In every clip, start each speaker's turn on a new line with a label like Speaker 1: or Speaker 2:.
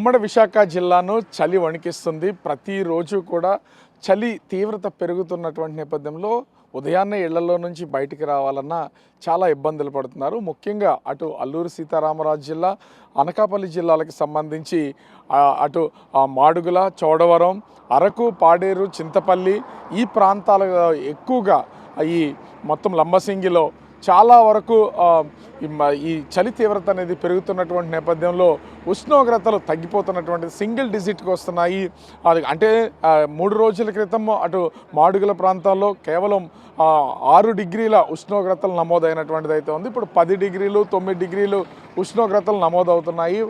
Speaker 1: ఉమ్మడి విశాఖ జిల్లాను చలి వణికిస్తుంది. ప్రతిరోజు కూడా చలి తీవ్రత పెరుగుతున్నటువంటి నేపథ్యంలో ఉదయాన్నే ఇళ్లలో నుంచి బయటికి రావాలన్నా చాలా ఇబ్బందులు పడుతున్నారు. ముఖ్యంగా అటు అల్లూరు సీతారామరాజు జిల్లా, అనకాపల్లి జిల్లాలకు సంబంధించి అటు మాడుగుల, చోడవరం, అరకు, పాడేరు, చింతపల్లి ఈ ప్రాంతాలు ఎక్కువగా ఈ మొత్తం లంబసింగిలో చాలా వరకు ఈ చలి తీవ్రత అనేది పెరుగుతున్నటువంటి నేపథ్యంలో ఉష్ణోగ్రతలు తగ్గిపోతున్నటువంటి సింగిల్ డిజిట్కి వస్తున్నాయి. అంటే 3 రోజుల క్రితం అటు మాడుగుల ప్రాంతాల్లో కేవలం 6 డిగ్రీల ఉష్ణోగ్రతలు నమోదైనటువంటిది అయితే ఉంది. ఇప్పుడు 10 డిగ్రీలు 9 డిగ్రీలు ఉష్ణోగ్రతలు నమోదవుతున్నాయి.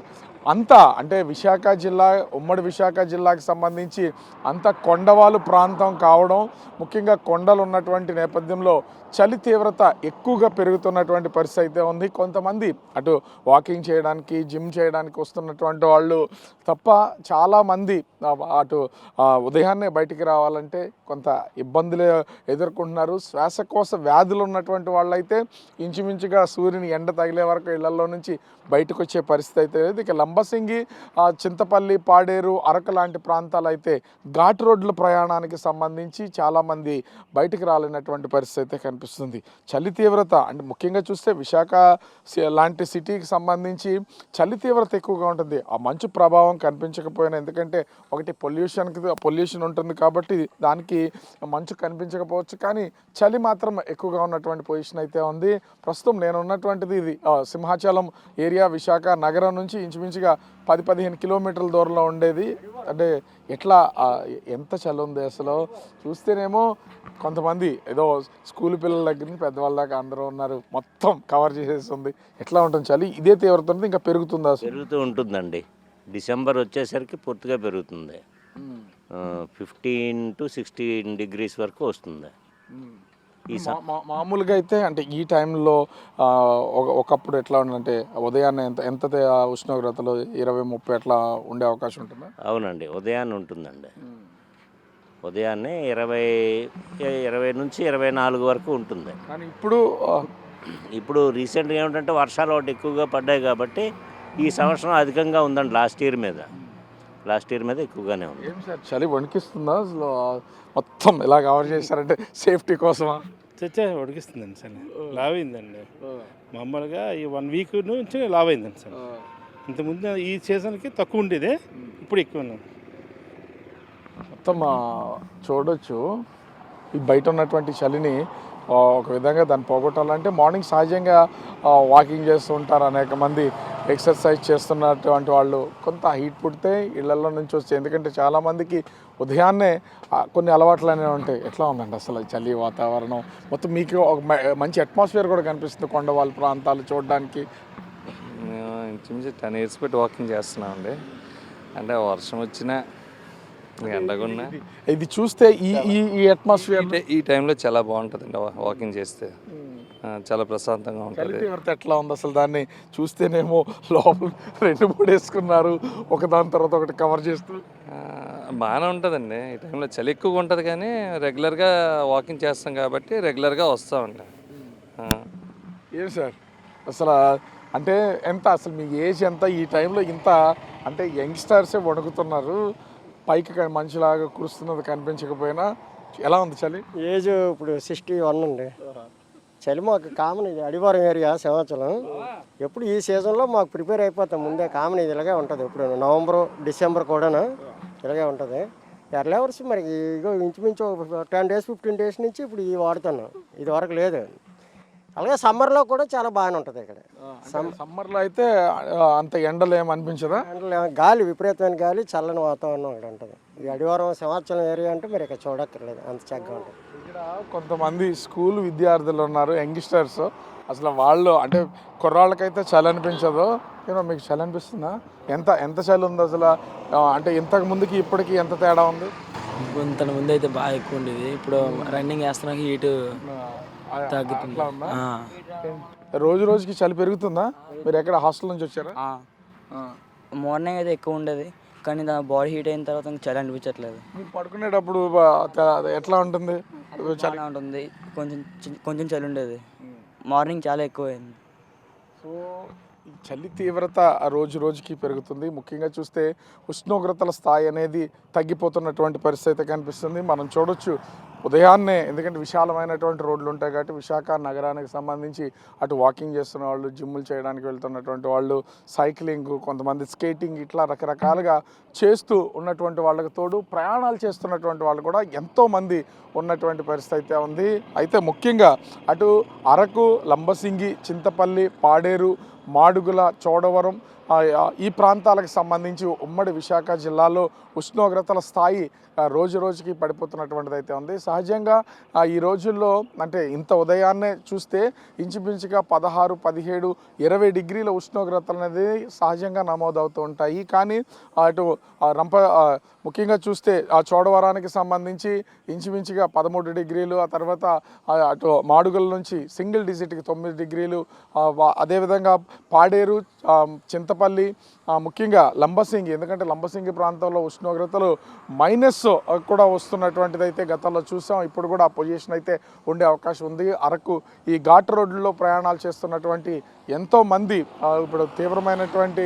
Speaker 1: అంతా అంటే విశాఖ జిల్లా, ఉమ్మడి విశాఖ జిల్లాకి సంబంధించి అంత కొండవాలు ప్రాంతం కావడం, ముఖ్యంగా కొండలు ఉన్నటువంటి నేపథ్యంలో చలి తీవ్రత ఎక్కువగా పెరుగుతున్నటువంటి పరిస్థితి అయితే ఉంది. కొంతమంది అటు వాకింగ్ చేయడానికి, జిమ్ చేయడానికి వస్తున్నటువంటి వాళ్ళు తప్ప చాలామంది అటు ఉదయాన్నే బయటికి రావాలంటే కొంత ఇబ్బందులు ఎదుర్కొంటున్నారు. శ్వాసకోశ వ్యాధులు ఉన్నటువంటి వాళ్ళైతే ఇంచుమించుగా సూర్యుని ఎండ తగిలే వరకు ఇళ్లలో నుంచి బయటకు వచ్చే పరిస్థితి అయితే లేదు. ఇక లంబసింగి, చింతపల్లి, పాడేరు, అరకు లాంటి ప్రాంతాలు అయితే ఘాట్ రోడ్ల ప్రయాణానికి సంబంధించి చాలామంది బయటికి రాలేనటువంటి పరిస్థితి అయితే కనిపిస్తుంది. చలి తీవ్రత అంటే ముఖ్యంగా చూస్తే విశాఖ లాంటి సిటీకి సంబంధించి చలి తీవ్రత ఎక్కువగా ఉంటుంది. ఆ మంచు ప్రభావం కనిపించకపోయినా, ఎందుకంటే ఒకటి పొల్యూషన్ ఉంటుంది కాబట్టి దానికి మంచు కనిపించకపోవచ్చు, కానీ చలి మాత్రం ఎక్కువగా ఉన్నటువంటి పొజిషన్ అయితే ఉంది. ప్రస్తుతం నేను ఉన్నటువంటిది ఇది సింహాచలం ఏరియా, విశాఖ నగరం నుంచి ఇంచుమించుగా 10-15 కిలోమీటర్ల దూరంలో ఉండేది. అంటే ఎట్లా ఎంత చలి ఉంది అసలు చూస్తేనేమో. కొంతమంది ఏదో స్కూల్ పిల్లల దగ్గర నుంచి పెద్దవాళ్ళ దాకా అందరూ ఉన్నారు, మొత్తం కవర్ చేసేస్తుంది. ఎట్లా ఉంటుంది చలి? ఇదే తీవ్రత ఉంటుంది, ఇంకా పెరుగుతుందా?
Speaker 2: పెరుగుతూ ఉంటుందండి. డిసెంబర్ వచ్చేసరికి పూర్తిగా పెరుగుతుంది. 15 to 16 డిగ్రీస్ వరకు వస్తుంది.
Speaker 1: మామూలుగా అయితే అంటే ఈ టైంలో ఒకప్పుడు ఎట్లా ఉందంటే ఉదయాన్నే ఎంత ఉష్ణోగ్రతలు 20-30 అట్లా ఉండే అవకాశం ఉంటుందా?
Speaker 2: అవునండి, ఉదయాన్నే ఉంటుందండి. ఉదయాన్నే 20 నుంచి 24 వరకు ఉంటుంది.
Speaker 1: కానీ
Speaker 2: ఇప్పుడు రీసెంట్గా ఏమిటంటే వర్షాలు ఒకటి ఎక్కువగా పడ్డాయి కాబట్టి ఈ సంవత్సరం అధికంగా ఉందండి. లాస్ట్ ఇయర్ మీద ఎక్కువగానే ఉంది.
Speaker 1: ఏం సార్ చలి వణికిస్తుందా అసలు? మొత్తం ఇలా కవర్ చేశారంటే సేఫ్టీ కోసమా?
Speaker 3: వణికిస్తుందండి చలి. లావైందండి మామూలుగా ఈ 1 వీక్ నుంచి లావైందండి సార్. ఇంతకుముందు ఈ సీజన్కి తక్కువ ఉండేది, ఇప్పుడు ఎక్కువ ఉన్నాం.
Speaker 1: మొత్తం చూడొచ్చు ఈ బయట ఉన్నటువంటి చలిని. ఒక విధంగా దాన్ని పోగొట్టాలంటే మార్నింగ్ సహజంగా వాకింగ్ చేస్తూ ఉంటారు అనేక మంది, ఎక్సర్సైజ్ చేస్తున్నటువంటి వాళ్ళు. కొంత హీట్ పుడితే ఇళ్లలో నుంచి వస్తాయి, ఎందుకంటే చాలామందికి ఉదయాన్నే కొన్ని అలవాట్లు అనేవి ఉంటాయి. ఎట్లా ఉందండి అసలు చలి వాతావరణం? మొత్తం మీకు ఒక మంచి అట్మాస్ఫియర్ కూడా కనిపిస్తుంది కొండవాళ్ళ ప్రాంతాలు చూడడానికి.
Speaker 4: మేము ఇంచుమించు 10 years పెట్టి వాకింగ్ చేస్తున్నామండి. అంటే వర్షం వచ్చినా ఎండగున్నా
Speaker 1: ఇది చూస్తే ఈ అట్మాస్ఫియర్
Speaker 4: ఈ టైంలో చాలా బాగుంటుందండి. వాకింగ్ చేస్తే చాలా ప్రశాంతంగా ఉంటుంది.
Speaker 1: ఎట్లా ఉంది అసలు? దాన్ని చూస్తేనేమో లోపల 2-3 వేసుకున్నారు, ఒకదాని తర్వాత ఒకటి కవర్ చేస్తూ.
Speaker 4: బాగానే ఉంటుందండి. ఈ టైంలో చలి ఎక్కువగా ఉంటుంది, కానీ రెగ్యులర్గా వాకింగ్ చేస్తాం కాబట్టి రెగ్యులర్గా వస్తామండి.
Speaker 1: ఏం సార్ అసలు అంటే ఎంత అసలు మీ ఏజ్ ఎంత? ఈ టైంలో ఇంత అంటే యంగ్స్టర్సే వణుకుతున్నారు, పైకి మంచిలాగా కురుస్తున్నది కనిపించకపోయినా. ఎలా ఉంది చలి?
Speaker 5: ఏజ్ ఇప్పుడు 61 అండి. చలి మాకు కామన్, ఇది అడివారం ఏరియా, సింహాచలం. ఎప్పుడు ఈ సీజన్లో మాకు ప్రిపేర్ అయిపోతాం ముందే. కామన్ ఇది ఇలాగే ఉంటుంది. ఎప్పుడు నవంబర్, డిసెంబర్ కూడా ఇలాగే ఉంటుంది. ఎర్లీ అవర్స్ మరి ఇగో ఇంచుమించు 10 days 15 days నుంచి ఇప్పుడు ఇవి వాడుతున్నాం. ఇది వరకు లేదు. అలాగే సమ్మర్లో కూడా చాలా బాగానే ఉంటుంది ఇక్కడ.
Speaker 1: సమ్మర్లో అయితే అంత ఎండలు ఏమనిపించదా?
Speaker 5: గాలి, విపరీతమైన గాలి, చల్లని వాతావరణం ఇక్కడ ఉంటుంది. ఇది అడివారం సింహాచలం ఏరియా అంటే మీరు ఇక్కడ చూడక్కర్లేదు, అంత చక్కగా ఉంటుంది.
Speaker 1: ఇక్కడ కొంతమంది స్కూల్ విద్యార్థులు ఉన్నారు, యంగ్స్టర్స్. అసలు వాళ్ళు అంటే కుర్రాళ్ళకైతే చలి అనిపించదు, మీకు చలి అనిపిస్తుందా? ఎంత చలి ఉంది అసలు? అంటే ఇంతకు ముందుకి ఇప్పటికి ఎంత తేడా ఉంది?
Speaker 6: ఇంత ముందు అయితే బాగా ఎక్కువ ఉండేది. ఇప్పుడు రన్నింగ్ చేస్తున్నాక హీట్ తగ్గుతుంది.
Speaker 1: రోజు రోజుకి చలి పెరుగుతుందా? మీరు ఎక్కడ హాస్టల్ నుంచి వచ్చారా?
Speaker 6: మార్నింగ్ అయితే ఎక్కువ ఉండేది, కానీ బాడీ హీట్ అయిన తర్వాత చలి అనిపించట్లేదు.
Speaker 1: మీరు పడుకునేటప్పుడు ఎట్లా ఉంటుంది?
Speaker 6: చాలా ఉంటుంది, కొంచెం చలి ఉండేది. మార్నింగ్ చాలా ఎక్కువ అయింది.
Speaker 1: సో ఈ చలి తీవ్రత రోజు రోజుకి పెరుగుతుంది. ముఖ్యంగా చూస్తే ఉష్ణోగ్రతల స్థాయి అనేది తగ్గిపోతున్నటువంటి పరిస్థితి అయితే కనిపిస్తుంది. మనం చూడొచ్చు ఉదయాన్నే, ఎందుకంటే విశాలమైనటువంటి రోడ్లు ఉంటాయి కాబట్టి విశాఖ నగరానికి సంబంధించి అటు వాకింగ్ చేస్తున్న వాళ్ళు, జిమ్ములు చేయడానికి వెళ్తున్నటువంటి వాళ్ళు, సైక్లింగ్, కొంతమంది స్కేటింగ్, ఇట్లా రకరకాలుగా చేస్తూ ఉన్నటువంటి వాళ్ళకి తోడు ప్రయాణాలు చేస్తున్నటువంటి వాళ్ళు కూడా ఎంతోమంది ఉన్నటువంటి పరిస్థితి అయితే ఉంది. అయితే ముఖ్యంగా అటు అరకు, లంబసింగి, చింతపల్లి, పాడేరు, మాడుగుల, చోడవరం ఈ ప్రాంతాలకు సంబంధించి ఉమ్మడి విశాఖ జిల్లాలో ఉష్ణోగ్రతల స్థాయి రోజు రోజుకి పడిపోతున్నటువంటిది అయితే ఉంది. సహజంగా ఈ రోజుల్లో అంటే ఇంత ఉదయాన్నే చూస్తే ఇంచుమించుగా 16, 17, 20 డిగ్రీల ఉష్ణోగ్రతలు అనేది సహజంగా నమోదవుతూ ఉంటాయి. కానీ అటు ముఖ్యంగా చూస్తే ఆ చోడవరానికి సంబంధించి ఇంచుమించుగా 13 డిగ్రీలు, ఆ తర్వాత అటు మాడుగుల నుంచి సింగిల్ డిజిట్కి 9 డిగ్రీలు, అదేవిధంగా పాడేరు, చింతపల్లి, ముఖ్యంగా లంబసింగి, ఎందుకంటే లంబసింగి ప్రాంతంలో ఉష్ణోగ్రతలు మైనస్ కూడా వస్తున్నటువంటిది అయితే గతంలో చూసాం. ఇప్పుడు కూడా ఆ పొజిషన్ అయితే ఉండే అవకాశం ఉంది. అరకు ఈ ఘాట్ రోడ్లలో ప్రయాణాలు చేస్తున్నటువంటి ఎంతోమంది ఇప్పుడు తీవ్రమైనటువంటి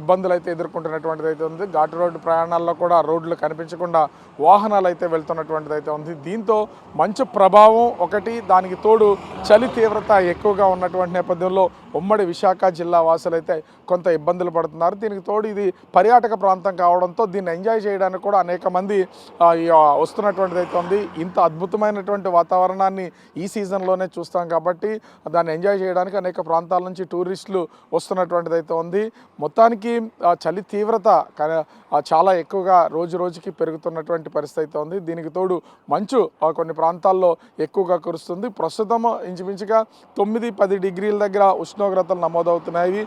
Speaker 1: ఇబ్బందులు అయితే ఎదుర్కొంటున్నటువంటిది అయితే ఉంది. ఘాట్ రోడ్డు ప్రయాణాల్లో కూడా రోడ్లు కనిపించకుండా వాహనాలు అయితే వెళ్తున్నటువంటిది అయితే ఉంది. దీంతో మంచు ప్రభావం ఒకటి, దానికి తోడు చలి తీవ్రత ఎక్కువగా ఉన్నటువంటి నేపథ్యంలో ఉమ్మడి విశాఖ జిల్లా వాసులు అయితే కొంత ఇబ్బందులు పడుతున్నారు. దీనికి తోడు ఇది పర్యాటక ప్రాంతం కావడంతో దీన్ని ఎంజాయ్ చేయడానికి కూడా అనేక మంది వస్తున్నటువంటిది అయితే ఉంది. ఇంత అద్భుతమైనటువంటి వాతావరణాన్ని ఈ సీజన్లోనే చూస్తాం కాబట్టి దాన్ని ఎంజాయ్ చేయడానికి అనేక ప్రాంతాల నుంచి టూరిస్టులు వస్తున్నటువంటిది అయితే ఉంది. మొత్తానికి చలి తీవ్రత చాలా ఎక్కువగా రోజు రోజుకి పెరుగుతున్నటువంటి పరిస్థితి అయితే ఉంది. దీనికి తోడు మంచు కొన్ని ప్రాంతాల్లో ఎక్కువగా కురుస్తుంది. ప్రస్తుతం ఇంచుమించుగా 9-10 డిగ్రీల దగ్గర ఉష్ణోగ్రతలు నమోదవుతున్నాయి.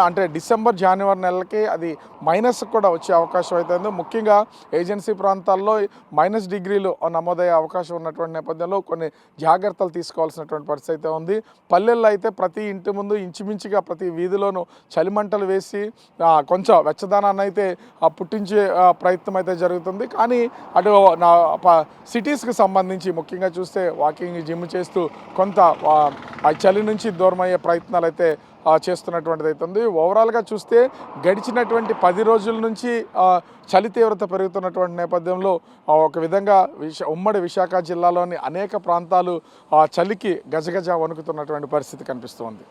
Speaker 1: అంటే డిసెంబర్, జనవరి నెలలకి అది మైనస్ కూడా వచ్చే అవకాశం అయితే ఉంది. ముఖ్యంగా ఏజెన్సీ ప్రాంతాల్లో మైనస్ డిగ్రీలు నమోదయ్యే అవకాశం ఉన్నటువంటి నేపథ్యంలో కొన్ని జాగ్రత్తలు తీసుకోవాల్సినటువంటి పరిస్థితి అయితే ఉంది. పల్లెల్లో అయితే ప్రతి ఇంటి ముందు ఇంచుమించుగా ప్రతి వీధిలోనూ చలిమంటలు వేసి కొంచెం వెచ్చదనాన్ని అయితే పుట్టించే ప్రయత్నం అయితే జరుగుతుంది. కానీ అటు సిటీస్కి సంబంధించి ముఖ్యంగా చూస్తే వాకింగ్, జిమ్ చేస్తూ కొంత ఆ చలి నుంచి దూరం అయ్యే ప్రయత్నాలు అయితే చేస్తున్నటువంటిది అయితే ఉంది. ఓవరాల్గా చూస్తే గడిచినటువంటి 10 రోజుల నుంచి చలి తీవ్రత పెరుగుతున్నటువంటి నేపథ్యంలో ఒక విధంగా ఉమ్మడి విశాఖ జిల్లాలోని అనేక ప్రాంతాలు చలికి గజగజ వణుకుతున్నటువంటి పరిస్థితి కనిపిస్తుంది.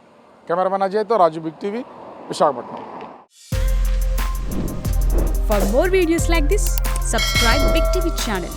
Speaker 1: కెమెరామెన్ అజయ్తో Raju, Big TV, Visakhapatnam.
Speaker 7: For more videos like this, subscribe Big TV channel.